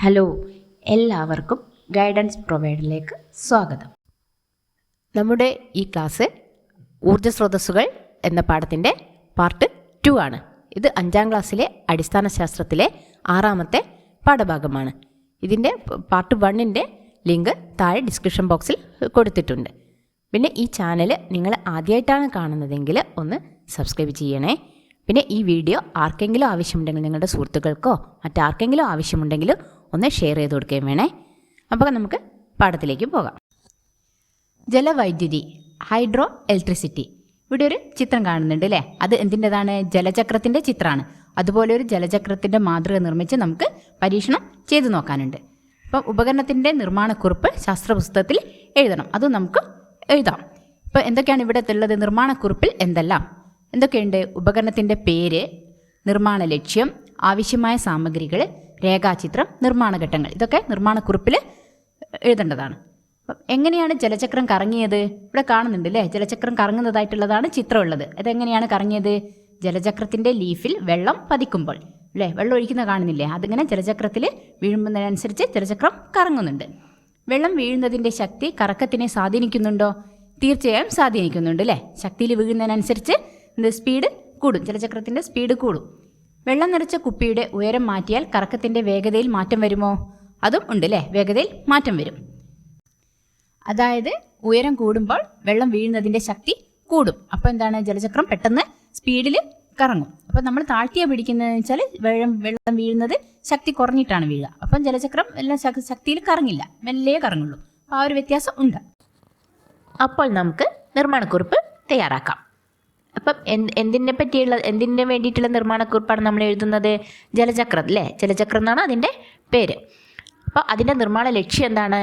Hello, എല്ലാവർക്കും guidance പ്രൊവൈഡറിലേക്ക് സ്വാഗതം. നമ്മുടെ ഈ ക്ലാസ് ഊർജ്ജ സ്രോതസ്സുകൾ എന്ന പാഠത്തിൻ്റെ പാർട്ട് 2 ആണ്. ഇത് 5ാം ക്ലാസ്സിലെ അടിസ്ഥാന ശാസ്ത്രത്തിലെ 6ാമത്തെ പാഠഭാഗമാണ്. ഇതിൻ്റെ പാർട്ട് 1ൻ്റെ ലിങ്ക് താഴെ ഡിസ്ക്രിപ്ഷൻ ബോക്സിൽ കൊടുത്തിട്ടുണ്ട്. പിന്നെ ഈ ചാനൽ നിങ്ങൾ ആദ്യമായിട്ടാണ് കാണുന്നതെങ്കിൽ ഒന്ന് സബ്സ്ക്രൈബ് ചെയ്യണേ. പിന്നെ ഈ വീഡിയോ ആർക്കെങ്കിലും ആവശ്യമുണ്ടെങ്കിൽ, നിങ്ങളുടെ സുഹൃത്തുക്കൾക്കോ മറ്റാർക്കെങ്കിലും ആവശ്യമുണ്ടെങ്കിൽ ഒന്ന് ഷെയർ ചെയ്ത് കൊടുക്കുകയും വേണേ. അപ്പോൾ നമുക്ക് പാഠത്തിലേക്ക് പോകാം. ജലവൈദ്യുതി, ഹൈഡ്രോ ഇലക്ട്രിസിറ്റി. ഇവിടെ ഒരു ചിത്രം കാണുന്നുണ്ട് അല്ലേ? അത് എന്തിൻ്റെതാണ്? ജലചക്രത്തിൻ്റെ ചിത്രമാണ്. അതുപോലെ ഒരു ജലചക്രത്തിൻ്റെ മാതൃക നിർമ്മിച്ച് നമുക്ക് പരീക്ഷണം ചെയ്തു നോക്കാനുണ്ട്. അപ്പം ഉപകരണത്തിൻ്റെ നിർമ്മാണക്കുറിപ്പ് ശാസ്ത്രപുസ്തകത്തിൽ എഴുതണം. അത് നമുക്ക് എഴുതാം. ഇപ്പോൾ എന്തൊക്കെയാണ് ഇവിടെ ഉള്ളത്? നിർമ്മാണക്കുറിപ്പിൽ എന്തൊക്കെയുണ്ട്? ഉപകരണത്തിൻ്റെ പേര്, നിർമ്മാണ ലക്ഷ്യം, ആവശ്യമായ സാമഗ്രികൾ, രേഖാചിത്രം, നിർമ്മാണ ഘട്ടങ്ങൾ. ഇതൊക്കെ നിർമ്മാണക്കുറിപ്പിൽ എഴുതേണ്ടതാണ്. അപ്പം എങ്ങനെയാണ് ജലചക്രം കറങ്ങിയത്? ഇവിടെ കാണുന്നുണ്ട് അല്ലേ? ജലചക്രം കറങ്ങുന്നതായിട്ടുള്ളതാണ് ചിത്രമുള്ളത്. അതെങ്ങനെയാണ് കറങ്ങിയത്? ജലചക്രത്തിൻ്റെ ലീഫിൽ വെള്ളം പതിക്കുമ്പോൾ അല്ലേ? വെള്ളം ഒഴിക്കുന്ന കാണുന്നില്ലേ? അതിങ്ങനെ ജലചക്രത്തിൽ വീഴുന്നതിനനുസരിച്ച് ജലചക്രം കറങ്ങുന്നുണ്ട്. വെള്ളം വീഴുന്നതിൻ്റെ ശക്തി കറക്കത്തിനെ സ്വാധീനിക്കുന്നുണ്ടോ? തീർച്ചയായും സ്വാധീനിക്കുന്നുണ്ട് അല്ലേ? ശക്തിയിൽ വീഴുന്നതിനനുസരിച്ച് സ്പീഡ് കൂടും, ജലചക്രത്തിൻ്റെ സ്പീഡ് കൂടും. വെള്ളം നിറച്ച കുപ്പിയുടെ ഉയരം മാറ്റിയാൽ കറക്കത്തിൻ്റെ വേഗതയിൽ മാറ്റം വരുമോ? അതും ഉണ്ട് അല്ലേ? വേഗതയിൽ മാറ്റം വരും. അതായത് ഉയരം കൂടുമ്പോൾ വെള്ളം വീഴുന്നതിൻ്റെ ശക്തി കൂടും. അപ്പോൾ എന്താണ്? ജലചക്രം പെട്ടെന്ന് സ്പീഡിൽ കറങ്ങും. അപ്പോൾ നമ്മൾ താഴ്ത്തിയാണ് പിടിക്കുന്നതെന്ന് വെച്ചാൽ വെള്ളം വീഴുന്നത് ശക്തി കുറഞ്ഞിട്ടാണ് വീഴുക. അപ്പം ജലചക്രം എല്ലാം ശക്തിയിൽ കറങ്ങില്ല, മെല്ലെ കറങ്ങുള്ളൂ. ആ ഒരു വ്യത്യാസം ഉണ്ട്. അപ്പോൾ നമുക്ക് നിർമ്മാണക്കുറിപ്പ് തയ്യാറാക്കാം. അപ്പം എന്തിനു വേണ്ടിയിട്ടുള്ള നിർമ്മാണക്കുറിപ്പാണ് നമ്മൾ എഴുതുന്നത്? ജലചക്രം അല്ലേ? ജലചക്രം എന്നാണ് അതിൻ്റെ പേര്. അപ്പോൾ അതിൻ്റെ നിർമ്മാണ ലക്ഷ്യം എന്താണ്?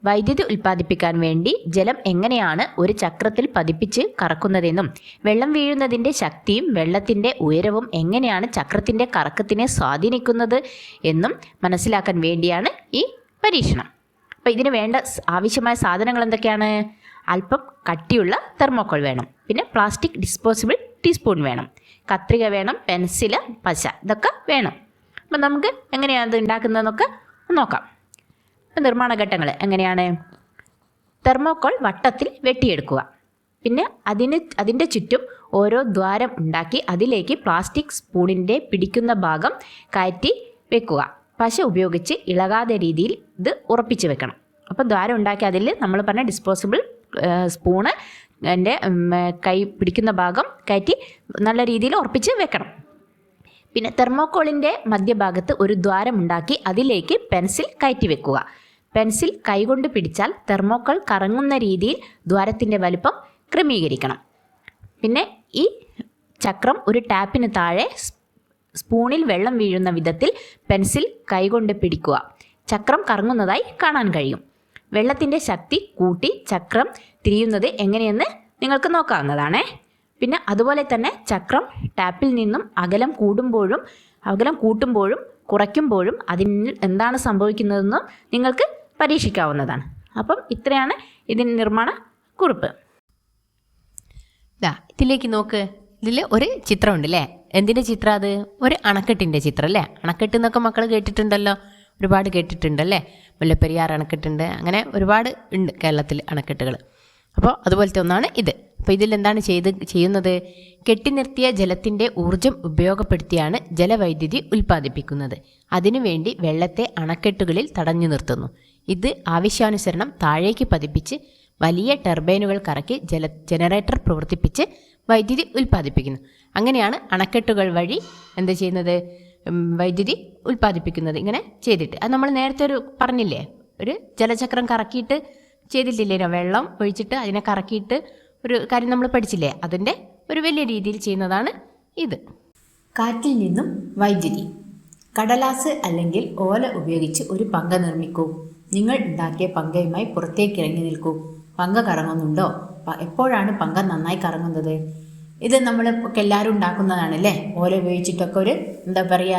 വൈദ്യുതി ഉൽപ്പാദിപ്പിക്കാൻ വേണ്ടി ജലം എങ്ങനെയാണ് ഒരു ചക്രത്തിൽ പതിപ്പിച്ച് കറക്കുന്നതെന്നും വെള്ളം വീഴുന്നതിൻ്റെ ശക്തിയും വെള്ളത്തിൻ്റെ ഉയരവും എങ്ങനെയാണ് ചക്രത്തിൻ്റെ കറക്കത്തിനെ സ്വാധീനിക്കുന്നത് എന്നും മനസ്സിലാക്കാൻ വേണ്ടിയാണ് ഈ പരീക്ഷണം. അപ്പോൾ ഇതിന് വേണ്ട ആവശ്യമായ സാധനങ്ങൾ എന്തൊക്കെയാണ്? അല്പം കട്ടിയുള്ള തെർമോക്കോൾ വേണം, പിന്നെ പ്ലാസ്റ്റിക് ഡിസ്പോസിബിൾ ടീസ്പൂൺ വേണം, കത്രിക വേണം, പെൻസില്, പശ, ഇതൊക്കെ വേണം. അപ്പം നമുക്ക് എങ്ങനെയാണ് അത് ഉണ്ടാക്കുന്നതെന്നൊക്കെ നോക്കാം. ഇപ്പം നിർമ്മാണ ഘട്ടങ്ങൾ എങ്ങനെയാണ്? തെർമോക്കോൾ വട്ടത്തിൽ വെട്ടിയെടുക്കുക. പിന്നെ അതിൻ്റെ ചുറ്റും ഓരോ ദ്വാരം ഉണ്ടാക്കി അതിലേക്ക് പ്ലാസ്റ്റിക് സ്പൂണിൻ്റെ പിടിക്കുന്ന ഭാഗം കയറ്റി വെക്കുക. പശ ഉപയോഗിച്ച് ഇളകാതെ രീതിയിൽ ഇത് ഉറപ്പിച്ച് വെക്കണം. അപ്പോൾ ദ്വാരം ഉണ്ടാക്കി അതിൽ നമ്മൾ പറഞ്ഞ ഡിസ്പോസിബിൾ സ്പൂണ് എൻ്റെ കൈ പിടിക്കുന്ന ഭാഗം കയറ്റി നല്ല രീതിയിൽ ഉറപ്പിച്ച് വെക്കണം. പിന്നെ തെർമോക്കോളിൻ്റെ മധ്യഭാഗത്ത് ഒരു ദ്വാരം ഉണ്ടാക്കി അതിലേക്ക് പെൻസിൽ കയറ്റി വെക്കുക. പെൻസിൽ കൈകൊണ്ട് പിടിച്ചാൽ തെർമോക്കോൾ കറങ്ങുന്ന രീതിയിൽ ദ്വാരത്തിൻ്റെ വലിപ്പം ക്രമീകരിക്കണം. പിന്നെ ഈ ചക്രം ഒരു ടാപ്പിന് താഴെ സ്പൂണിൽ വെള്ളം വീഴുന്ന വിധത്തിൽ പെൻസിൽ കൈകൊണ്ട് പിടിക്കുക. ചക്രം കറങ്ങുന്നതായി കാണാൻ കഴിയും. വെള്ളത്തിൻ്റെ ശക്തി കൂട്ടി ചക്രം തിരിയുന്നത് എങ്ങനെയെന്ന് നിങ്ങൾക്ക് നോക്കാവുന്നതാണേ. പിന്നെ അതുപോലെ തന്നെ ചക്രം ടാപ്പിൽ നിന്നും അകലം കൂട്ടുമ്പോഴും കുറയ്ക്കുമ്പോഴും അതിന് എന്താണ് സംഭവിക്കുന്നതെന്നും നിങ്ങൾക്ക് പരീക്ഷിക്കാവുന്നതാണ്. അപ്പം ഇത്രയാണ് ഇതിന് നിർമ്മാണ കുറിപ്പ്. ഇതിലേക്ക് നോക്ക്. ഇതിൽ ഒരു ചിത്രമുണ്ട് അല്ലേ? എന്തിൻ്റെ ചിത്രം അത്? ഒരു അണക്കെട്ടിൻ്റെ ചിത്രം അല്ലേ? അണക്കെട്ട് എന്നൊക്കെ മക്കൾ കേട്ടിട്ടുണ്ടല്ലോ, ഒരുപാട് കേട്ടിട്ടുണ്ടല്ലേ? മുല്ലപ്പെരിയാർ അണക്കെട്ടുണ്ട്, അങ്ങനെ ഒരുപാട് ഉണ്ട് കേരളത്തിൽ അണക്കെട്ടുകൾ. അപ്പോൾ അതുപോലത്തെ ഒന്നാണ് ഇത്. അപ്പോൾ ഇതിൽ എന്താണ് ചെയ്യുന്നത്? കെട്ടി നിർത്തിയ ജലത്തിൻ്റെ ഊർജം ഉപയോഗപ്പെടുത്തിയാണ് ജലവൈദ്യുതി ഉൽപ്പാദിപ്പിക്കുന്നത്. അതിനുവേണ്ടി വെള്ളത്തെ അണക്കെട്ടുകളിൽ തടഞ്ഞു നിർത്തുന്നു. ഇത് ആവശ്യാനുസരണം താഴേക്ക് പതിപ്പിച്ച് വലിയ ടർബൈനുകൾ കറക്കി ജനറേറ്റർ പ്രവർത്തിപ്പിച്ച് വൈദ്യുതി ഉൽപ്പാദിപ്പിക്കുന്നു. അങ്ങനെയാണ് അണക്കെട്ടുകൾ വഴി എന്ത് ചെയ്യുന്നത്? വൈദ്യുതി ഉൽപ്പാദിപ്പിക്കുന്നത്. ഇങ്ങനെ ചെയ്തിട്ട് അത് നമ്മൾ നേരത്തെ പറഞ്ഞില്ലേ, ഒരു ജലചക്രം കറക്കിയിട്ട് ചെയ്തിട്ടില്ലേനോ? വെള്ളം ഒഴിച്ചിട്ട് അതിനെ കറക്കിയിട്ട് ഒരു കാര്യം നമ്മൾ പഠിച്ചില്ലേ? അതിൻ്റെ ഒരു വലിയ രീതിയിൽ ചെയ്യുന്നതാണ് ഇത്. കാറ്റിൽ നിന്നും വൈദ്യുതി. കടലാസ് അല്ലെങ്കിൽ ഓല ഉപയോഗിച്ച് ഒരു പങ്ക നിർമ്മിക്കൂ. നിങ്ങൾ ഉണ്ടാക്കിയ പങ്കയുമായി പുറത്തേക്ക് ഇറങ്ങി നിൽക്കൂ. പങ്ക കറങ്ങുന്നുണ്ടോ? എപ്പോഴാണ് പങ്ക നന്നായി കറങ്ങുന്നത്? ഇത് നമ്മൾ എല്ലാവരും ഉണ്ടാക്കുന്നതാണല്ലേ? ഓല ഉപയോഗിച്ചിട്ടൊക്കെ ഒരു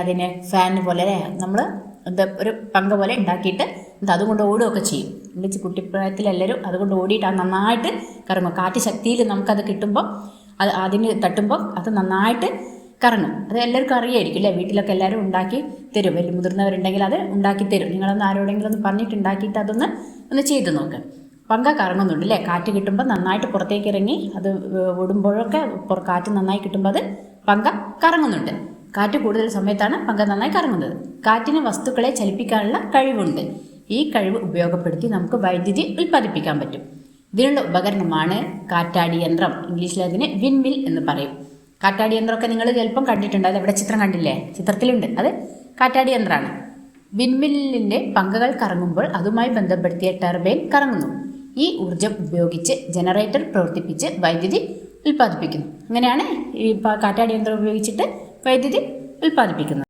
അതിനെ ഫാൻ പോലെ നമ്മൾ ഒരു പങ്ക പോലെ ഉണ്ടാക്കിയിട്ട് അതുകൊണ്ട് ഓടുകയൊക്കെ ചെയ്യും. എൻ്റെ കുട്ടിപ്രായത്തിൽ എല്ലാവരും അതുകൊണ്ട് ഓടിയിട്ട് അത് നന്നായിട്ട് കറങ്ങും. കാറ്റ് ശക്തിയിൽ നമുക്കത് കിട്ടുമ്പോൾ അതിന് തട്ടുമ്പോൾ അത് നന്നായിട്ട് കറങ്ങും. അത് എല്ലാവർക്കും അറിയായിരിക്കും അല്ലേ? വീട്ടിലൊക്കെ എല്ലാവരും ഉണ്ടാക്കി തരും. വലിയ മുതിർന്നവരുണ്ടെങ്കിൽ അത് ഉണ്ടാക്കി തരും. നിങ്ങളൊന്ന് ആരോടെങ്കിലും ഒന്ന് പറഞ്ഞിട്ട് ഉണ്ടാക്കിയിട്ട് ഒന്ന് ചെയ്ത് നോക്ക്. പങ്ക കറങ്ങുന്നുണ്ട് അല്ലേ? കാറ്റ് കിട്ടുമ്പോൾ നന്നായിട്ട് പുറത്തേക്ക് ഇറങ്ങി അത് ഓടുമ്പോഴൊക്കെ കാറ്റ് നന്നായി കിട്ടുമ്പോൾ അത് പങ്ക കറങ്ങുന്നുണ്ട്. കാറ്റ് കൂടുതൽ സമയത്താണ് പങ്ക നന്നായി കറങ്ങുന്നത്. കാറ്റിന് വസ്തുക്കളെ ചലിപ്പിക്കാനുള്ള കഴിവുണ്ട്. ഈ കഴിവ് ഉപയോഗപ്പെടുത്തി നമുക്ക് വൈദ്യുതി ഉൽപ്പാദിപ്പിക്കാൻ പറ്റും. ഇതിനുള്ള ഉപകരണമാണ് കാറ്റാടി യന്ത്രം. ഇംഗ്ലീഷിൽ അതിന് വിൻമിൽ എന്ന് പറയും. കാറ്റാടി യന്ത്രമൊക്കെ നിങ്ങൾ ചിലപ്പം കണ്ടിട്ടുണ്ട്. അത് എവിടെ ചിത്രം കണ്ടില്ലേ? ചിത്രത്തിലുണ്ട്. അത് കാറ്റാടി യന്ത്രമാണ്. വിൻമില്ലിൻ്റെ പങ്കകൾ കറങ്ങുമ്പോൾ അതുമായി ബന്ധപ്പെടുത്തിയ ടർബൈൻ കറങ്ങുന്നു. ഈ ഊർജം ഉപയോഗിച്ച് ജനറേറ്റർ പ്രവർത്തിപ്പിച്ച് വൈദ്യുതി ഉൽപ്പാദിപ്പിക്കുന്നു. അങ്ങനെയാണ് ഈ കാറ്റാടി യന്ത്രം ഉപയോഗിച്ചിട്ട് വൈദ്യുതി ഉൽപ്പാദിപ്പിക്കുന്നത്.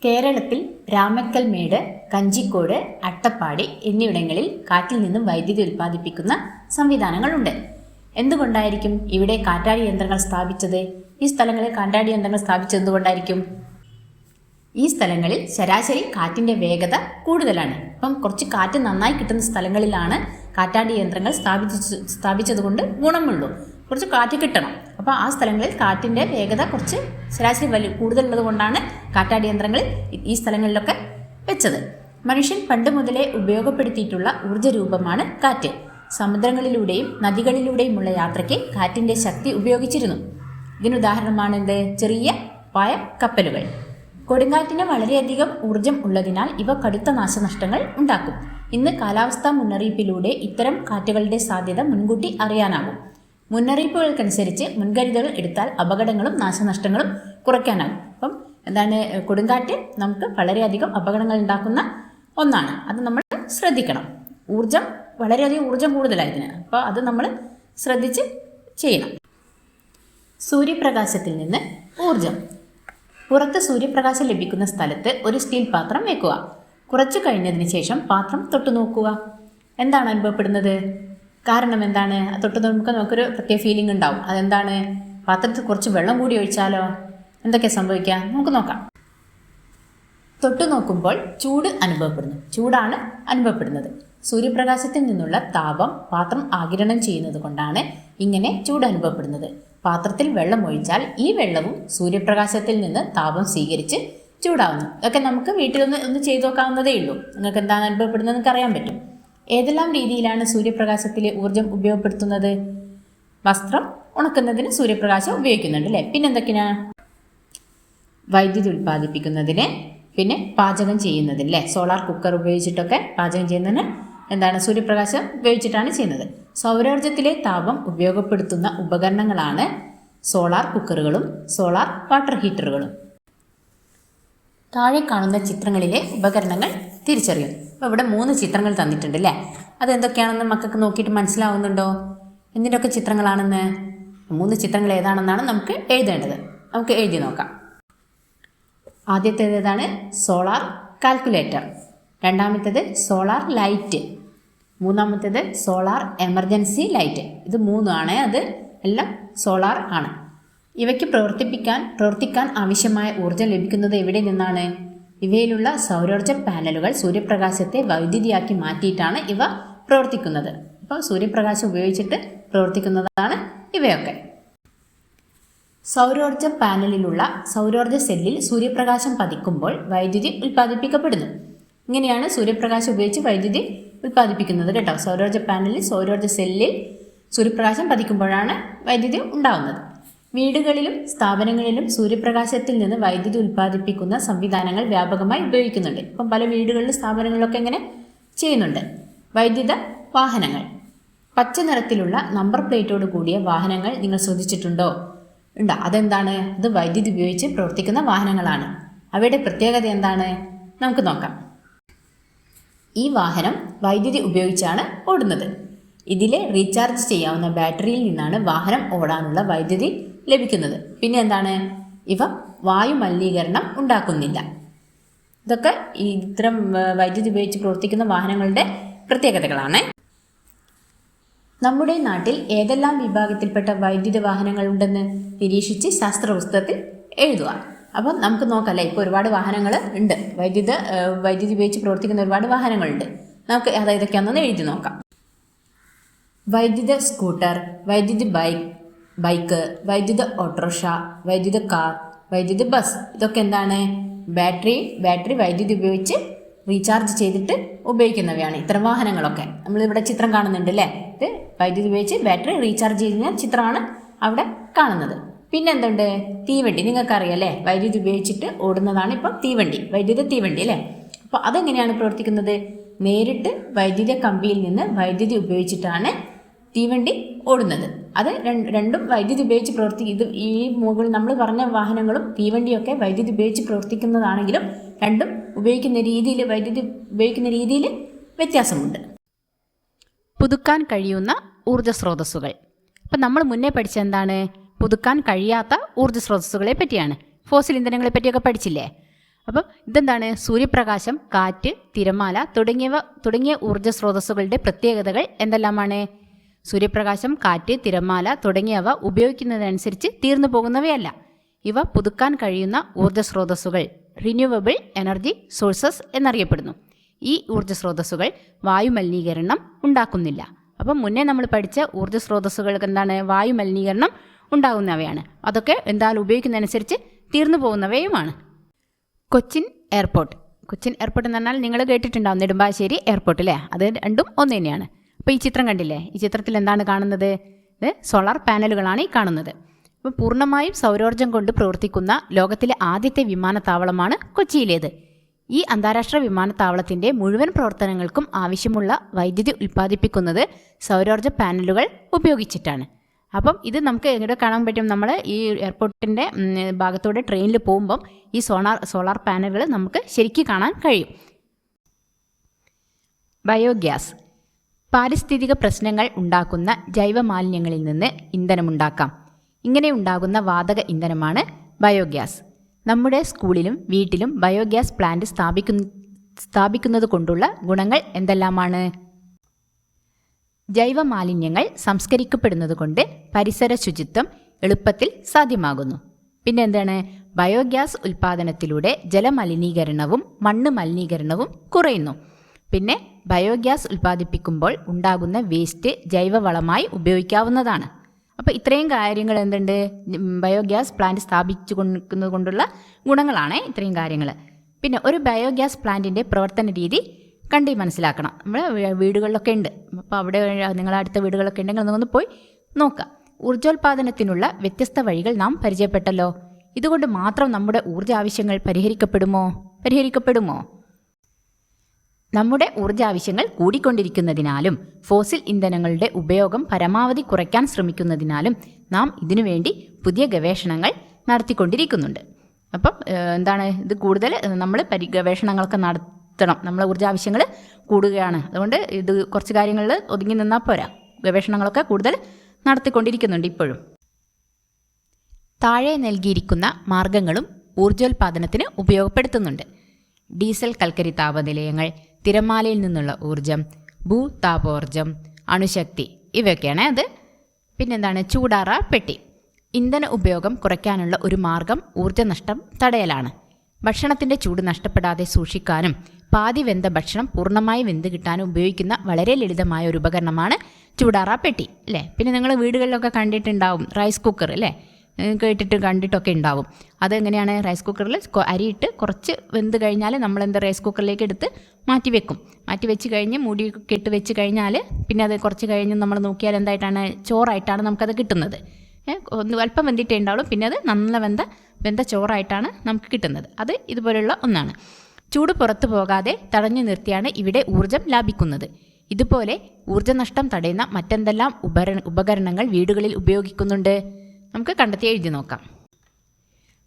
കേരളത്തിൽ രാമക്കൽമേട്, കഞ്ചിക്കോട്, അട്ടപ്പാടി എന്നിവിടങ്ങളിൽ കാറ്റിൽ നിന്നും വൈദ്യുതി ഉൽപ്പാദിപ്പിക്കുന്ന സംവിധാനങ്ങളുണ്ട്. എന്തുകൊണ്ടായിരിക്കും ഇവിടെ കാറ്റാടി യന്ത്രങ്ങൾ സ്ഥാപിച്ചത്? ഈ സ്ഥലങ്ങളിൽ കാറ്റാടി യന്ത്രങ്ങൾ സ്ഥാപിച്ചത് എന്തുകൊണ്ടായിരിക്കും? ഈ സ്ഥലങ്ങളിൽ ശരാശരി കാറ്റിൻ്റെ വേഗത കൂടുതലാണ്. അപ്പം കുറച്ച് കാറ്റ് നന്നായി കിട്ടുന്ന സ്ഥലങ്ങളിലാണ് കാറ്റാടി യന്ത്രങ്ങൾ സ്ഥാപിച്ചത് കൊണ്ട് ഗുണമുള്ളൂ. കുറച്ച് കാറ്റ് കിട്ടണം. അപ്പോൾ ആ സ്ഥലങ്ങളിൽ കാറ്റിൻ്റെ വേഗത കുറച്ച് ശരാശരി കൂടുതലുള്ളത് കൊണ്ടാണ് കാറ്റാടി യന്ത്രങ്ങൾ ഈ സ്ഥലങ്ങളിലൊക്കെ വെച്ചത്. മനുഷ്യൻ പണ്ട് മുതലേ ഉപയോഗപ്പെടുത്തിയിട്ടുള്ള ഊർജ്ജരൂപമാണ് കാറ്റ്. സമുദ്രങ്ങളിലൂടെയും നദികളിലൂടെയുമുള്ള യാത്രയ്ക്ക് കാറ്റിൻ്റെ ശക്തി ഉപയോഗിച്ചിരുന്നു. ഇതിനുദാഹരണമാണ് ചെറിയ പായ കപ്പലുകൾ. കൊടുങ്കാറ്റിന് വളരെയധികം ഊർജം ഉള്ളതിനാൽ ഇവ കടുത്ത നാശനഷ്ടങ്ങൾ ഉണ്ടാക്കും. ഇന്ന് കാലാവസ്ഥാ മുന്നറിയിപ്പിലൂടെ ഇത്തരം കാറ്റുകളുടെ സാധ്യത മുൻകൂട്ടി അറിയാനാകും. മുന്നറിയിപ്പുകൾക്കനുസരിച്ച് മുൻകരുതലുകൾ എടുത്താൽ അപകടങ്ങളും നാശനഷ്ടങ്ങളും കുറയ്ക്കാനാകും. അപ്പം കൊടുങ്കാറ്റ് നമുക്ക് വളരെയധികം അപകടങ്ങൾ ഉണ്ടാക്കുന്ന ഒന്നാണ്. അത് നമ്മൾ ശ്രദ്ധിക്കണം. വളരെയധികം ഊർജം കൂടുതലായതിന്. അപ്പോൾ അത് നമ്മൾ ശ്രദ്ധിച്ച് ചെയ്യണം. സൂര്യപ്രകാശത്തിൽ നിന്ന് ഊർജം. പുറത്ത് സൂര്യപ്രകാശം ലഭിക്കുന്ന സ്ഥലത്ത് ഒരു സ്റ്റീൽ പാത്രം വെക്കുക. കുറച്ചു കഴിഞ്ഞതിന് ശേഷം പാത്രം തൊട്ടു നോക്കുക. എന്താണ് അനുഭവപ്പെടുന്നത്? കാരണം എന്താണ്? തൊട്ട് നോക്കുമ്പോൾ നമുക്കൊരു പ്രത്യേക ഫീലിംഗ് ഉണ്ടാവും. അതെന്താണ്? പാത്രത്തിൽ കുറച്ച് വെള്ളം കൂടി ഒഴിച്ചാലോ എന്തൊക്കെയാണ് സംഭവിക്കുക? നമുക്ക് നോക്കാം. തൊട്ടു നോക്കുമ്പോൾ ചൂടാണ് അനുഭവപ്പെടുന്നത്. സൂര്യപ്രകാശത്തിൽ നിന്നുള്ള താപം പാത്രം ആഗിരണം ചെയ്യുന്നത് കൊണ്ടാണ് ഇങ്ങനെ ചൂട് അനുഭവപ്പെടുന്നത്. പാത്രത്തിൽ വെള്ളം ഒഴിച്ചാൽ ഈ വെള്ളവും സൂര്യപ്രകാശത്തിൽ നിന്ന് താപം സ്വീകരിച്ച് ചൂടാവുന്നു. ഇതൊക്കെ നമുക്ക് വീട്ടിലൊന്ന് ചെയ്തു നോക്കാവുന്നതേ ഉള്ളൂ. നിങ്ങൾക്ക് എന്താണ് അനുഭവപ്പെടുന്നത് നിങ്ങൾക്ക് അറിയാൻ പറ്റും. ഏതെല്ലാം രീതിയിലാണ് സൂര്യപ്രകാശത്തിലെ ഊർജം ഉപയോഗപ്പെടുത്തുന്നത്? വസ്ത്രം ഉണക്കുന്നതിന് സൂര്യപ്രകാശം ഉപയോഗിക്കുന്നുണ്ട് അല്ലേ? പിന്നെന്തൊക്കെയാണ്? വൈദ്യുതി ഉൽപ്പാദിപ്പിക്കുന്നതിന്, പിന്നെ പാചകം ചെയ്യുന്നതില്ലേ? സോളാർ കുക്കർ ഉപയോഗിച്ചിട്ടൊക്കെ പാചകം ചെയ്യുന്നതിന് സൂര്യപ്രകാശം ഉപയോഗിച്ചിട്ടാണ് ചെയ്യുന്നത്. സൗരോർജ്ജത്തിലെ താപം ഉപയോഗപ്പെടുത്തുന്ന ഉപകരണങ്ങളാണ് സോളാർ കുക്കറുകളും സോളാർ വാട്ടർ ഹീറ്ററുകളും. താഴെ കാണുന്ന ചിത്രങ്ങളിലെ ഉപകരണങ്ങൾ തിരിച്ചറിയും. അപ്പോൾ ഇവിടെ 3 ചിത്രങ്ങൾ തന്നിട്ടുണ്ട് അല്ലേ? അതെന്തൊക്കെയാണെന്ന് മക്കൾക്ക് നോക്കിയിട്ട് മനസ്സിലാവുന്നുണ്ടോ? എന്തിൻ്റെയൊക്കെ ചിത്രങ്ങളാണെന്ന്? 3 ചിത്രങ്ങൾ ഏതാണെന്നാണ് നമുക്ക് എഴുതേണ്ടത്. നമുക്ക് എഴുതി നോക്കാം. ആദ്യത്തേത് ഏതാണ്? Solar calculator. രണ്ടാമത്തേത് സോളാർ ലൈറ്റ്. മൂന്നാമത്തേത് സോളാർ എമർജൻസി ലൈറ്റ്. ഇത് 3 ആണ്. അത് എല്ലാം സോളാർ ആണ്. ഇവയ്ക്ക് പ്രവർത്തിക്കാൻ ആവശ്യമായ ഊർജ്ജം ലഭിക്കുന്നത് എവിടെ നിന്നാണ്? ഇവയിലുള്ള സൗരോർജ്ജ പാനലുകൾ സൂര്യപ്രകാശത്തെ വൈദ്യുതിയാക്കി മാറ്റിയിട്ടാണ് ഇവ പ്രവർത്തിക്കുന്നത്. അപ്പോൾ സൂര്യപ്രകാശം ഉപയോഗിച്ചിട്ട് പ്രവർത്തിക്കുന്നതാണ് ഇവയൊക്കെ. സൗരോർജ്ജ പാനലിലുള്ള സൗരോർജ്ജ സെല്ലിൽ സൂര്യപ്രകാശം പതിക്കുമ്പോൾ വൈദ്യുതി ഉൽപ്പാദിപ്പിക്കപ്പെടുന്നു. ഇങ്ങനെയാണ് സൂര്യപ്രകാശം ഉപയോഗിച്ച് വൈദ്യുതി ഉൽപ്പാദിപ്പിക്കുന്നത് കേട്ടോ. സൗരോർജ്ജ പാനലിൽ സൗരോർജ്ജ സെല്ലിൽ സൂര്യപ്രകാശം പതിക്കുമ്പോഴാണ് വൈദ്യുതി ഉണ്ടാവുന്നത്. വീടുകളിലും സ്ഥാപനങ്ങളിലും സൂര്യപ്രകാശത്തിൽ നിന്ന് വൈദ്യുതി ഉൽപ്പാദിപ്പിക്കുന്ന സംവിധാനങ്ങൾ വ്യാപകമായി ഉപയോഗിക്കുന്നുണ്ട്. ഇപ്പം പല വീടുകളിലും സ്ഥാപനങ്ങളിലൊക്കെ ഇങ്ങനെ ചെയ്യുന്നുണ്ട്. വൈദ്യുത വാഹനങ്ങൾ. പച്ച നിറത്തിലുള്ള നമ്പർ പ്ലേറ്റോട് കൂടിയ വാഹനങ്ങൾ നിങ്ങൾ ശ്രദ്ധിച്ചിട്ടുണ്ടോ? ഉണ്ടോ? അതെന്താണ്? അത് വൈദ്യുതി ഉപയോഗിച്ച് പ്രവർത്തിക്കുന്ന വാഹനങ്ങളാണ്. അവയുടെ പ്രത്യേകത എന്താണ്? നമുക്ക് നോക്കാം. ഈ വാഹനം വൈദ്യുതി ഉപയോഗിച്ചാണ് ഓടുന്നത്. ഇതിലെ റീചാർജ് ചെയ്യാവുന്ന ബാറ്ററിയിൽ നിന്നാണ് വാഹനം ഓടാനുള്ള വൈദ്യുതി ലഭിക്കുന്നത്. പിന്നെ എന്താണ്? ഇവ വായു മലിനീകരണം ഉണ്ടാക്കുന്നില്ല. ഇതൊക്കെ ഇത്തരം വൈദ്യുതി ഉപയോഗിച്ച് പ്രവർത്തിക്കുന്ന വാഹനങ്ങളുടെ പ്രത്യേകതകളാണ്. നമ്മുടെ നാട്ടിൽ ഏതെല്ലാം വിഭാഗത്തിൽപ്പെട്ട വൈദ്യുത വാഹനങ്ങൾ ഉണ്ടെന്ന് നിരീക്ഷിച്ച് ശാസ്ത്ര പുസ്തകത്തിൽ എഴുതുക. അപ്പം നമുക്ക് നോക്കല്ലേ, ഇപ്പോൾ ഒരുപാട് വാഹനങ്ങൾ ഉണ്ട്. വൈദ്യുതി ഉപയോഗിച്ച് പ്രവർത്തിക്കുന്ന ഒരുപാട് വാഹനങ്ങളുണ്ട്. നമുക്ക് ഏതൊക്കെയാണെന്ന് എഴുതി നോക്കാം. വൈദ്യുത സ്കൂട്ടർ, വൈദ്യുതി ബൈക്ക്, ബൈക്ക്, വൈദ്യുത ഓട്ടോറിക്ഷ, വൈദ്യുത കാർ, വൈദ്യുത ബസ്, ഇതൊക്കെ എന്താണ്? ബാറ്ററി വൈദ്യുതി ഉപയോഗിച്ച് റീചാർജ് ചെയ്തിട്ട് ഉപയോഗിക്കുന്നവയാണ് ഇത്തരം വാഹനങ്ങളൊക്കെ. നമ്മളിവിടെ ചിത്രം കാണുന്നുണ്ട് അല്ലേ? ഇത് വൈദ്യുതി ഉപയോഗിച്ച് ബാറ്ററി റീചാർജ് ചെയ്യുന്ന ചിത്രമാണ് അവിടെ കാണുന്നത്. പിന്നെ എന്തുണ്ട്? തീവണ്ടി. നിങ്ങൾക്കറിയാം അല്ലേ, വൈദ്യുതി ഉപയോഗിച്ചിട്ട് ഓടുന്നതാണ് ഇപ്പം വൈദ്യുത തീവണ്ടി അല്ലേ? അപ്പോൾ അതെങ്ങനെയാണ് പ്രവർത്തിക്കുന്നത്? നേരിട്ട് വൈദ്യുത കമ്പിയിൽ നിന്ന് വൈദ്യുതി ഉപയോഗിച്ചിട്ടാണ് തീവണ്ടി ഓടുന്നത്. അത് രണ്ടും വൈദ്യുതി ഉപയോഗിച്ച് ഇത് ഈ മുകളിൽ നമ്മൾ പറഞ്ഞ വാഹനങ്ങളും തീവണ്ടിയൊക്കെ വൈദ്യുതി ഉപയോഗിച്ച് പ്രവർത്തിക്കുന്നതാണെങ്കിലും രണ്ടും വൈദ്യുതി ഉപയോഗിക്കുന്ന രീതിയിൽ വ്യത്യാസമുണ്ട്. പുതുക്കാൻ കഴിയുന്ന ഊർജ്ജ സ്രോതസ്സുകൾ. അപ്പം നമ്മൾ മുന്നേ പഠിച്ച എന്താണ്? പുതുക്കാൻ കഴിയാത്ത ഊർജ്ജ സ്രോതസ്സുകളെ പറ്റിയാണ്. ഫോസിൽ ഇന്ധനങ്ങളെ പറ്റിയൊക്കെ പഠിച്ചില്ലേ? അപ്പം ഇതെന്താണ്? സൂര്യപ്രകാശം, കാറ്റ്, തിരമാല തുടങ്ങിയ ഊർജ്ജ സ്രോതസ്സുകളുടെ പ്രത്യേകതകൾ എന്തെല്ലാമാണ്? സൂര്യപ്രകാശം, കാറ്റ്, തിരമാല തുടങ്ങിയവ ഉപയോഗിക്കുന്നതനുസരിച്ച് തീർന്നു പോകുന്നവയല്ല. ഇവ പുതുക്കാൻ കഴിയുന്ന ഊർജ്ജ സ്രോതസ്സുകൾ, റിന്യൂവബിൾ എനർജി സോഴ്സസ് എന്നറിയപ്പെടുന്നു. ഈ ഊർജ്ജ സ്രോതസ്സുകൾ വായുമലിനീകരണം ഉണ്ടാക്കുന്നില്ല. അപ്പം മുന്നേ നമ്മൾ പഠിച്ച ഊർജ്ജ സ്രോതസ്സുകൾക്ക് എന്താണ്? വായുമലിനീകരണം ഉണ്ടാകുന്നവയാണ്. അതൊക്കെ എന്തായാലും ഉപയോഗിക്കുന്നതനുസരിച്ച് തീർന്നു പോകുന്നവയുമാണ്. കൊച്ചിൻ എയർപോർട്ട് എന്ന് പറഞ്ഞാൽ നിങ്ങൾ കേട്ടിട്ടുണ്ടാവും, നെടുമ്പാശ്ശേരി എയർപോർട്ട് അല്ലേ? അത് രണ്ടും ഒന്ന് തന്നെയാണ്. അപ്പോൾ ഈ ചിത്രം കണ്ടില്ലേ? ഈ ചിത്രത്തിൽ എന്താണ് കാണുന്നത്? ഇത് സോളാർ പാനലുകളാണ് ഈ കാണുന്നത്. അപ്പോൾ പൂർണ്ണമായും സൗരോർജ്ജം കൊണ്ട് പ്രവർത്തിക്കുന്ന ലോകത്തിലെ ആദ്യത്തെ വിമാനത്താവളമാണ് കൊച്ചിയിലേത്. ഈ അന്താരാഷ്ട്ര വിമാനത്താവളത്തിൻ്റെ മുഴുവൻ പ്രവർത്തനങ്ങൾക്കും ആവശ്യമുള്ള വൈദ്യുതി ഉൽപ്പാദിപ്പിക്കുന്നത് സൗരോർജ്ജ പാനലുകൾ ഉപയോഗിച്ചിട്ടാണ്. അപ്പം ഇത് നമുക്ക് എവിടെ കാണാൻ പറ്റും? നമ്മൾ ഈ എയർപോർട്ടിൻ്റെ ഭാഗത്തൂടെ ട്രെയിനിൽ പോകുമ്പം ഈ സോളാർ പാനലുകൾ നമുക്ക് ശരിക്കും കാണാൻ കഴിയും. ബയോഗ്യാസ്. പാരിസ്ഥിതിക പ്രശ്നങ്ങൾ ഉണ്ടാക്കുന്ന ജൈവമാലിന്യങ്ങളിൽ നിന്ന് ഇന്ധനമുണ്ടാക്കാം. ഇങ്ങനെ ഉണ്ടാകുന്ന വാതക ഇന്ധനമാണ് ബയോഗ്യാസ്. നമ്മുടെ സ്കൂളിലും വീട്ടിലും ബയോഗ്യാസ് പ്ലാന്റ് സ്ഥാപിക്കുന്നത് കൊണ്ടുള്ള ഗുണങ്ങൾ എന്തെല്ലാമാണ്? ജൈവമാലിന്യങ്ങൾ സംസ്കരിക്കപ്പെടുന്നത് കൊണ്ട് പരിസര ശുചിത്വം എളുപ്പത്തിൽ സാധ്യമാകുന്നു. പിന്നെ എന്താണ്? ബയോഗ്യാസ് ഉൽപ്പാദനത്തിലൂടെ ജലമലിനീകരണവും മണ്ണ് മലിനീകരണവും കുറയുന്നു. പിന്നെ ബയോഗ്യാസ് ഉൽപ്പാദിപ്പിക്കുമ്പോൾ ഉണ്ടാകുന്ന വേസ്റ്റ് ജൈവവളമായി ഉപയോഗിക്കാവുന്നതാണ്. അപ്പോൾ ഇത്രയും കാര്യങ്ങൾ എന്തുണ്ട്? ബയോഗ്യാസ് പ്ലാന്റ് സ്ഥാപിച്ചു കൊടുക്കുന്നത് കൊണ്ടുള്ള ഗുണങ്ങളാണ് ഇത്രയും കാര്യങ്ങൾ. പിന്നെ ഒരു ബയോഗ്യാസ് പ്ലാന്റിൻ്റെ പ്രവർത്തന രീതി കണ്ടി മനസ്സിലാക്കണം. നമ്മൾ വീടുകളിലൊക്കെ ഉണ്ട്. അപ്പോൾ അവിടെ നിങ്ങളുടെ അടുത്ത വീടുകളൊക്കെ ഉണ്ടെങ്കിൽ ഒന്ന് പോയി നോക്കുക. ഊർജ്ജോൽപാദനത്തിനുള്ള വ്യത്യസ്ത വഴികൾ നാം പരിചയപ്പെട്ടല്ലോ. ഇതുകൊണ്ട് മാത്രം നമ്മുടെ ഊർജ്ജ ആവശ്യങ്ങൾ പരിഹരിക്കപ്പെടുമോ? നമ്മുടെ ഊർജ്ജ ആവശ്യങ്ങൾ കൂടിക്കൊണ്ടിരിക്കുന്നതിനാലും ഫോസിൽ ഇന്ധനങ്ങളുടെ ഉപയോഗം പരമാവധി കുറയ്ക്കാൻ ശ്രമിക്കുന്നതിനാലും നാം ഇതിനുവേണ്ടി പുതിയ ഗവേഷണങ്ങൾ നടത്തിക്കൊണ്ടിരിക്കുന്നുണ്ട്. അപ്പം എന്താണ് ഇത്? കൂടുതൽ നമ്മൾ ഗവേഷണങ്ങളൊക്കെ നടത്തണം. നമ്മളെ ഊർജ്ജ ആവശ്യങ്ങൾ കൂടുകയാണ്. അതുകൊണ്ട് ഇത് കുറച്ച് കാര്യങ്ങളിൽ ഒതുങ്ങി നിന്നാൽ പോരാ. ഗവേഷണങ്ങളൊക്കെ കൂടുതൽ നടത്തിക്കൊണ്ടിരിക്കുന്നുണ്ട് ഇപ്പോഴും. താഴെ നൽകിയിരിക്കുന്ന മാർഗങ്ങളും ഊർജ്ജോൽപാദനത്തിന് ഉപയോഗപ്പെടുത്തുന്നുണ്ട്. ഡീസൽ കൽക്കരി താപനിലയങ്ങൾ, തിരമാലയിൽ നിന്നുള്ള ഊർജം, ഭൂതാപോർജം, അണുശക്തി, ഇവയൊക്കെയാണ് അത്. പിന്നെന്താണ്? ചൂടാറ പെട്ടി. ഇന്ധന ഉപയോഗം കുറയ്ക്കാനുള്ള ഒരു മാർഗം ഊർജ്ജനഷ്ടം തടയലാണ്. ഭക്ഷണത്തിൻ്റെ ചൂട് നഷ്ടപ്പെടാതെ സൂക്ഷിക്കാനും പാതി വെന്ത ഭക്ഷണം പൂർണ്ണമായി വെന്ത് കിട്ടാനും ഉപയോഗിക്കുന്ന വളരെ ലളിതമായ ഒരു ഉപകരണമാണ് ചൂടാറ പെട്ടി അല്ലേ? പിന്നെ നിങ്ങൾ വീടുകളിലൊക്കെ കണ്ടിട്ടുണ്ടാവും റൈസ് കുക്കർ അല്ലേ? കണ്ടിട്ടൊക്കെ ഉണ്ടാവും. അതെങ്ങനെയാണ്? റൈസ് കുക്കറിൽ അരിയിട്ട് കുറച്ച് വെന്ത് കഴിഞ്ഞാൽ നമ്മളെന്താ റൈസ് കുക്കറിലേക്ക് എടുത്ത് മാറ്റി വെച്ച് കഴിഞ്ഞ് മൂടിയൊക്കെ ഇട്ട് വെച്ച് കഴിഞ്ഞാൽ പിന്നെ അത് കുറച്ച് കഴിഞ്ഞ് നമ്മൾ നോക്കിയാൽ എന്തായിട്ടാണ്? ചോറായിട്ടാണ് നമുക്കത് കിട്ടുന്നത്. ഒന്ന് അല്പം വെന്തിട്ടേ ഉണ്ടാവുള്ളൂ. പിന്നെ അത് നല്ല വെന്ത ചോറായിട്ടാണ് നമുക്ക് കിട്ടുന്നത്. അത് ഇതുപോലുള്ള ഒന്നാണ്. ചൂട് പുറത്തു പോകാതെ തടഞ്ഞു നിർത്തിയാണ് ഇവിടെ ഊർജ്ജം ലാഭിക്കുന്നത്. ഇതുപോലെ ഊർജ്ജനഷ്ടം തടയുന്ന മറ്റെന്തെല്ലാം ഉപകരണങ്ങൾ വീടുകളിൽ ഉപയോഗിക്കുന്നുണ്ട്? നമുക്ക് കണ്ടെത്തി എഴുതി നോക്കാം.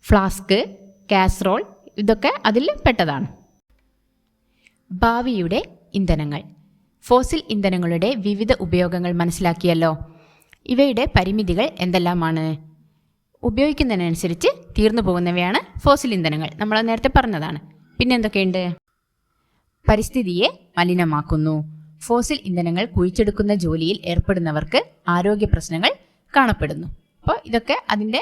ഫ്ലാസ്ക്, കാസറോൾ, ഇതൊക്കെ അതിൽ പെട്ടതാണ്. ഭാവിയുടെ ഇന്ധനങ്ങൾ. ഫോസിൽ ഇന്ധനങ്ങളുടെ വിവിധ ഉപയോഗങ്ങൾ മനസ്സിലാക്കിയല്ലോ. ഇവയുടെ പരിമിതികൾ എന്തെല്ലാമാണ്? ഉപയോഗിക്കുന്നതിനനുസരിച്ച് തീർന്നു പോകുന്നവയാണ് ഫോസിൽ ഇന്ധനങ്ങൾ. നമ്മൾ നേരത്തെ പറഞ്ഞതാണ്. പിന്നെ എന്തൊക്കെയുണ്ട്? പരിസ്ഥിതിയെ മലിനമാക്കുന്നു. ഫോസിൽ ഇന്ധനങ്ങൾ കുഴിച്ചെടുക്കുന്ന ജോലിയിൽ ഏർപ്പെടുന്നവർക്ക് ആരോഗ്യ പ്രശ്നങ്ങൾ കാണപ്പെടുന്നു. അപ്പോൾ ഇതൊക്കെ അതിൻ്റെ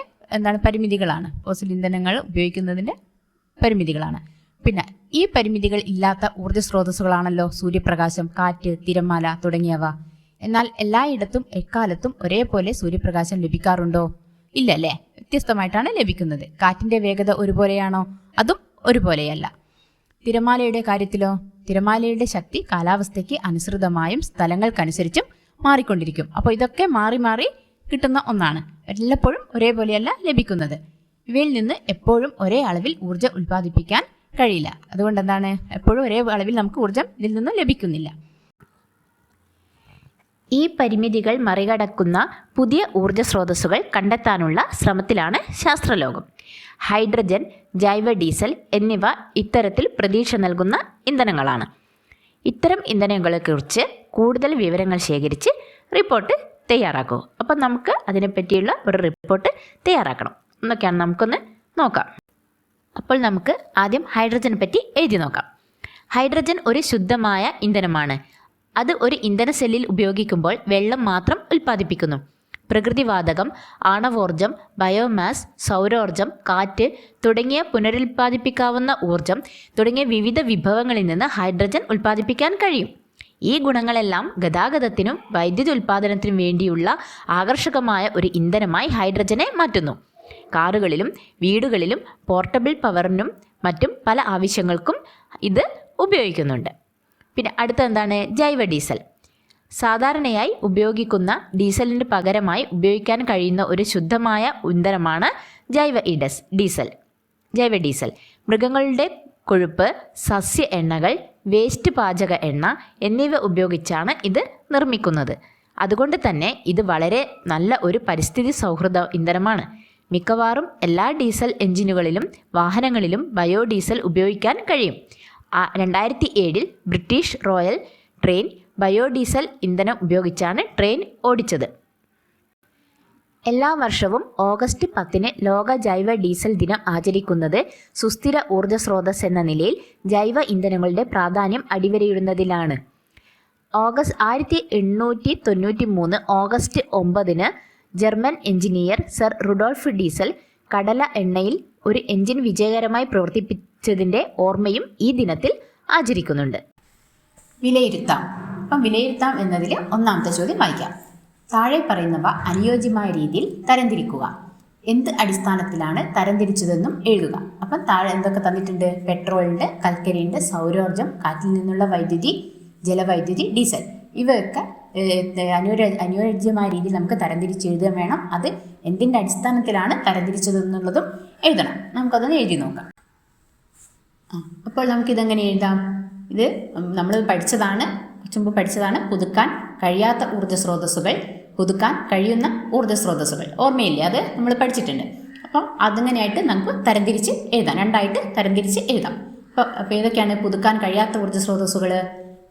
പരിമിതികളാണ്. ഫോസിൽ ഇന്ധനങ്ങൾ ഉപയോഗിക്കുന്നതിൻ്റെ പരിമിതികളാണ്. പിന്നെ ഈ പരിമിതികൾ ഇല്ലാത്ത ഊർജ്ജ സ്രോതസ്സുകളാണല്ലോ സൂര്യപ്രകാശം, കാറ്റ്, തിരമാല തുടങ്ങിയവ. എന്നാൽ എല്ലായിടത്തും എക്കാലത്തും ഒരേപോലെ സൂര്യപ്രകാശം ലഭിക്കാറുണ്ടോ? ഇല്ല അല്ലേ, വ്യത്യസ്തമായിട്ടാണ് ലഭിക്കുന്നത്. കാറ്റിൻ്റെ വേഗത ഒരുപോലെയാണോ? അതും ഒരുപോലെയല്ല. തിരമാലയുടെ കാര്യത്തിലോ? തിരമാലയുടെ ശക്തി കാലാവസ്ഥയ്ക്ക് അനുസൃതമായും സ്ഥലങ്ങൾക്കനുസരിച്ചും മാറിക്കൊണ്ടിരിക്കും. അപ്പോൾ ഇതൊക്കെ മാറി മാറി കിട്ടുന്ന ഒന്നാണ്. എല്ലപ്പോഴും ഒരേപോലെയല്ല ലഭിക്കുന്നത്. ഇവയിൽ നിന്ന് എപ്പോഴും ഒരേ അളവിൽ ഊർജ്ജം ഉൽപ്പാദിപ്പിക്കാൻ കഴിയില്ല. അതുകൊണ്ട് എന്താണ്, എപ്പോഴും ഒരേ അളവിൽ നമുക്ക് ഊർജ്ജം ഇതിൽ നിന്ന് ലഭിക്കുന്നില്ല. ഈ പരിമിതികൾ മറികടക്കുന്ന പുതിയ ഊർജ്ജ സ്രോതസ്സുകൾ കണ്ടെത്താനുള്ള ശ്രമത്തിലാണ് ശാസ്ത്രലോകം. ഹൈഡ്രജൻ, ജൈവ ഡീസൽ എന്നിവ ഇത്തരത്തിൽ പ്രതീക്ഷ നൽകുന്ന ഇന്ധനങ്ങളാണ്. ഇത്തരം ഇന്ധനങ്ങളെക്കുറിച്ച് കൂടുതൽ വിവരങ്ങൾ ശേഖരിച്ച് റിപ്പോർട്ട് തയ്യാറാക്കൂ. അപ്പം നമുക്ക് അതിനെപ്പറ്റിയുള്ള ഒരു റിപ്പോർട്ട് തയ്യാറാക്കണം. എന്നൊക്കെയാണ് നമുക്കൊന്ന് നോക്കാം. അപ്പോൾ നമുക്ക് ആദ്യം ഹൈഡ്രജനെ പറ്റി എഴുതി നോക്കാം. ഹൈഡ്രജൻ ഒരു ശുദ്ധമായ ഇന്ധനമാണ്. അത് ഒരു ഇന്ധന സെല്ലിൽ ഉപയോഗിക്കുമ്പോൾ വെള്ളം മാത്രം ഉൽപ്പാദിപ്പിക്കുന്നു. പ്രകൃതിവാതകം, ആണവോർജം, ബയോമാസ്, സൗരോർജം, കാറ്റ് തുടങ്ങിയ പുനരുൽപ്പാദിപ്പിക്കാവുന്ന ഊർജം തുടങ്ങിയ വിവിധ വിഭവങ്ങളിൽ നിന്ന് ഹൈഡ്രജൻ ഉൽപ്പാദിപ്പിക്കാൻ കഴിയും. ഈ ഗുണങ്ങളെല്ലാം ഗതാഗതത്തിനും വൈദ്യുതി ഉൽപ്പാദനത്തിനും വേണ്ടിയുള്ള ആകർഷകമായ ഒരു ഇന്ധനമായി ഹൈഡ്രജനെ മാറ്റുന്നു. കാറുകളിലും വീടുകളിലും പോർട്ടബിൾ പവറിനും മറ്റും പല ആവശ്യങ്ങൾക്കും ഇത് ഉപയോഗിക്കുന്നുണ്ട്. പിന്നെ അടുത്ത എന്താണ്? ജൈവ ഡീസൽ. സാധാരണയായി ഉപയോഗിക്കുന്ന ഡീസലിന് പകരമായി ഉപയോഗിക്കാൻ കഴിയുന്ന ഒരു ശുദ്ധമായ ഇന്ധനമാണ് ജൈവ ഡീസൽ. മൃഗങ്ങളുടെ കൊഴുപ്പ്, സസ്യ എണ്ണകൾ, വേസ്റ്റ് പാചക എണ്ണ എന്നിവ ഉപയോഗിച്ചാണ് ഇത് നിർമ്മിക്കുന്നത്. അതുകൊണ്ട് തന്നെ ഇത് വളരെ നല്ല ഒരു പരിസ്ഥിതി സൗഹൃദ ഇന്ധനമാണ്. മിക്കവാറും എല്ലാ ഡീസൽ എഞ്ചിനുകളിലും വാഹനങ്ങളിലും ബയോഡീസൽ ഉപയോഗിക്കാൻ കഴിയും. 2007 ബ്രിട്ടീഷ് റോയൽ ട്രെയിൻ ബയോഡീസൽ ഇന്ധനം ഉപയോഗിച്ചാണ് ട്രെയിൻ ഓടിച്ചത്. എല്ലാ വർഷവും ഓഗസ്റ്റ് 10 ലോക ജൈവ ഡീസൽ ദിനം ആചരിക്കുന്നത് സുസ്ഥിര ഊർജ്ജ സ്രോതസ് എന്ന നിലയിൽ ജൈവ ഇന്ധനങ്ങളുടെ പ്രാധാന്യം അടിവരയിടുന്നതിലാണ്. 1893 August 9 German engineer sir Rudolf Diesel കടല എണ്ണയിൽ ഒരു എഞ്ചിൻ വിജയകരമായി പ്രവർത്തിപ്പിച്ചതിൻ്റെ ഓർമ്മയും ഈ ദിനത്തിൽ ആചരിക്കുന്നുണ്ട്. വിലയിരുത്താം. അപ്പം വിലയിരുത്താം എന്നതിൽ ഒന്നാമത്തെ ചോദ്യം വായിക്കാം. താഴെ പറയുന്നവ അനുയോജ്യമായ രീതിയിൽ തരംതിരിക്കുക. എന്ത് അടിസ്ഥാനത്തിലാണ് തരംതിരിച്ചതെന്നും എഴുതുക. അപ്പം താഴെ എന്തൊക്കെ തന്നിട്ടുണ്ട്? പെട്രോളുണ്ട്, കൽക്കരിയുണ്ട്, സൗരോർജം, കാറ്റിൽ നിന്നുള്ള വൈദ്യുതി, ജലവൈദ്യുതി, ഡീസൽ. ഇവയൊക്കെ അനുയോജ്യമായ രീതിയിൽ നമുക്ക് തരംതിരിച്ച് എഴുതാൻ വേണം. അത് എന്തിൻ്റെ അടിസ്ഥാനത്തിലാണ് തരംതിരിച്ചതെന്നുള്ളതും എഴുതണം. നമുക്കതൊന്ന് എഴുതി നോക്കാം. അപ്പോൾ നമുക്കിതെങ്ങനെ എഴുതാം? ഇത് നമ്മൾ മുമ്പ് പഠിച്ചതാണ്. പുതുക്കാൻ കഴിയാത്ത ഊർജ്ജ സ്രോതസ്സുകൾ, പുതുക്കാൻ കഴിയുന്ന ഊർജ്ജ സ്രോതസ്സുകൾ. ഓർമ്മയില്ലേ? അത് നമ്മൾ പഠിച്ചിട്ടുണ്ട്. അപ്പം അതിങ്ങനെയായിട്ട് നമുക്ക് തരംതിരിച്ച് എഴുതാം. രണ്ടായിട്ട് തരംതിരിച്ച് എഴുതാം. അപ്പോൾ ഏതൊക്കെയാണ് പുതുക്കാൻ കഴിയാത്ത ഊർജ്ജ സ്രോതസ്സുകൾ?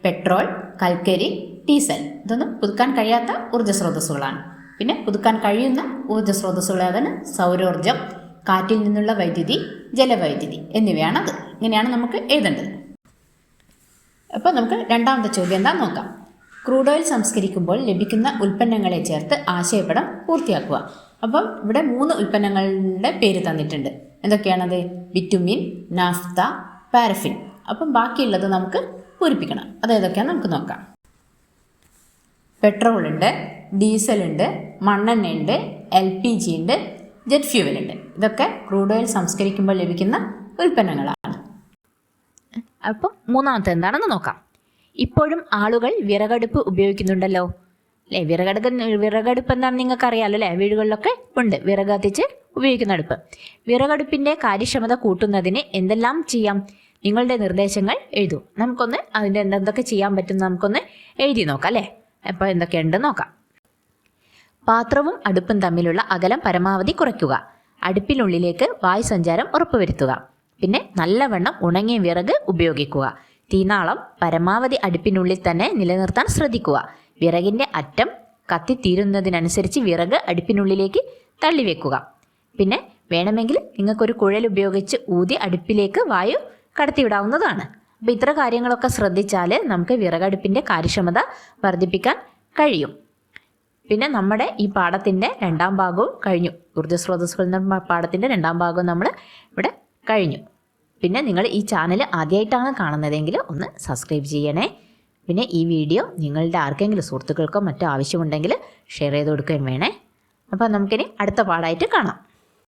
പെട്രോൾ, കൽക്കരി, ഡീസൽ. ഇതൊന്നും പുതുക്കാൻ കഴിയാത്ത ഊർജ്ജ സ്രോതസ്സുകളാണ്. പിന്നെ പുതുക്കാൻ കഴിയുന്ന ഊർജ്ജ സ്രോതസ്സുകൾ അതാണ് സൗരോർജം, കാറ്റിൽ നിന്നുള്ള വൈദ്യുതി, ജലവൈദ്യുതി എന്നിവയാണത്. ഇങ്ങനെയാണ് നമുക്ക് എഴുതേണ്ടത്. അപ്പോൾ നമുക്ക് രണ്ടാമത്തെ ചോദ്യം എന്താ നോക്കാം. ക്രൂഡ് ഓയിൽ സംസ്കരിക്കുമ്പോൾ ലഭിക്കുന്ന ഉൽപ്പന്നങ്ങളെ ചേർത്ത് ആശയപടം പൂർത്തിയാക്കുക. അപ്പം ഇവിടെ 3 ഉൽപ്പന്നങ്ങളുടെ പേര് തന്നിട്ടുണ്ട്. എന്തൊക്കെയാണത്? Bitumen, naphtha, paraffin. അപ്പം ബാക്കിയുള്ളത് നമുക്ക് പൂരിപ്പിക്കണം. അതേതൊക്കെയാണ് നമുക്ക് നോക്കാം. പെട്രോളുണ്ട്, ഡീസലുണ്ട്, മണ്ണെണ്ണയുണ്ട്, LPG ഉണ്ട്, ജെറ്റ് ഫ്യൂവലുണ്ട്. ഇതൊക്കെ ക്രൂഡ് ഓയിൽ സംസ്കരിക്കുമ്പോൾ ലഭിക്കുന്ന ഉൽപ്പന്നങ്ങളാണ്. അപ്പം മൂന്നാമത്തെ എന്താണെന്ന് നോക്കാം. ഇപ്പോഴും ആളുകൾ വിറകടുപ്പ് ഉപയോഗിക്കുന്നുണ്ടല്ലോ അല്ലേ? വിറകടുപ്പ് എന്താണെന്ന് നിങ്ങൾക്ക് അറിയാമല്ലോ അല്ലേ? വീടുകളിലൊക്കെ ഉണ്ട് വിറക് കത്തിച്ച് ഉപയോഗിക്കുന്ന അടുപ്പ്. വിറകടുപ്പിൻ്റെ കാര്യക്ഷമത കൂട്ടുന്നതിന് എന്തെല്ലാം ചെയ്യാം? നിങ്ങളുടെ നിർദ്ദേശങ്ങൾ എഴുതൂ. നമുക്കൊന്ന് അതിൻ്റെ എന്തൊക്കെ ചെയ്യാൻ പറ്റും നമുക്കൊന്ന് എഴുതി നോക്കാം അല്ലേ? അപ്പോൾ എന്തൊക്കെയുണ്ടെന്ന് നോക്കാം. പാത്രവും അടുപ്പും തമ്മിലുള്ള അകലം പരമാവധി കുറയ്ക്കുക. അടുപ്പിനുള്ളിലേക്ക് വായു സഞ്ചാരം ഉറപ്പുവരുത്തുക. പിന്നെ നല്ലവണ്ണം ഉണങ്ങിയ വിറക് ഉപയോഗിക്കുക. തീനാളം പരമാവധി അടുപ്പിനുള്ളിൽ തന്നെ നിലനിർത്താൻ ശ്രദ്ധിക്കുക. വിറകിൻ്റെ അറ്റം കത്തിത്തീരുന്നതിനനുസരിച്ച് വിറക് അടുപ്പിനുള്ളിലേക്ക് തള്ളിവെക്കുക. പിന്നെ വേണമെങ്കിൽ നിങ്ങൾക്കൊരു കുഴൽ ഉപയോഗിച്ച് ഊതി അടുപ്പിലേക്ക് വായു കടത്തിവിടാവുന്നതാണ്. അപ്പോൾ ഇത്ര കാര്യങ്ങളൊക്കെ ശ്രദ്ധിച്ചാൽ നമുക്ക് വിറകടുപ്പിൻ്റെ കാര്യക്ഷമത വർദ്ധിപ്പിക്കാൻ കഴിയും. പിന്നെ നമ്മുടെ ഈ പാഠത്തിൻ്റെ 2ാം ഭാഗവും കഴിഞ്ഞു. ഊർജ്ജ സ്രോതസ്സുകൾ എന്ന പാഠത്തിൻ്റെ 2ാം ഭാഗവും നമ്മൾ ഇവിടെ കഴിഞ്ഞു. പിന്നെ നിങ്ങൾ ഈ ചാനൽ ആദ്യമായിട്ടാണ് കാണുന്നതെങ്കിൽ ഒന്ന് സബ്സ്ക്രൈബ് ചെയ്യണേ. പിന്നെ ഈ വീഡിയോ നിങ്ങളുടെ ആർക്കെങ്കിലും സുഹൃത്തുക്കൾക്കോ മറ്റോ ആവശ്യമുണ്ടെങ്കിൽ ഷെയർ ചെയ്ത് കൊടുക്കുകയും വേണേ. അപ്പോൾ നമുക്കിനി അടുത്ത പാഠമായിട്ട് കാണാം.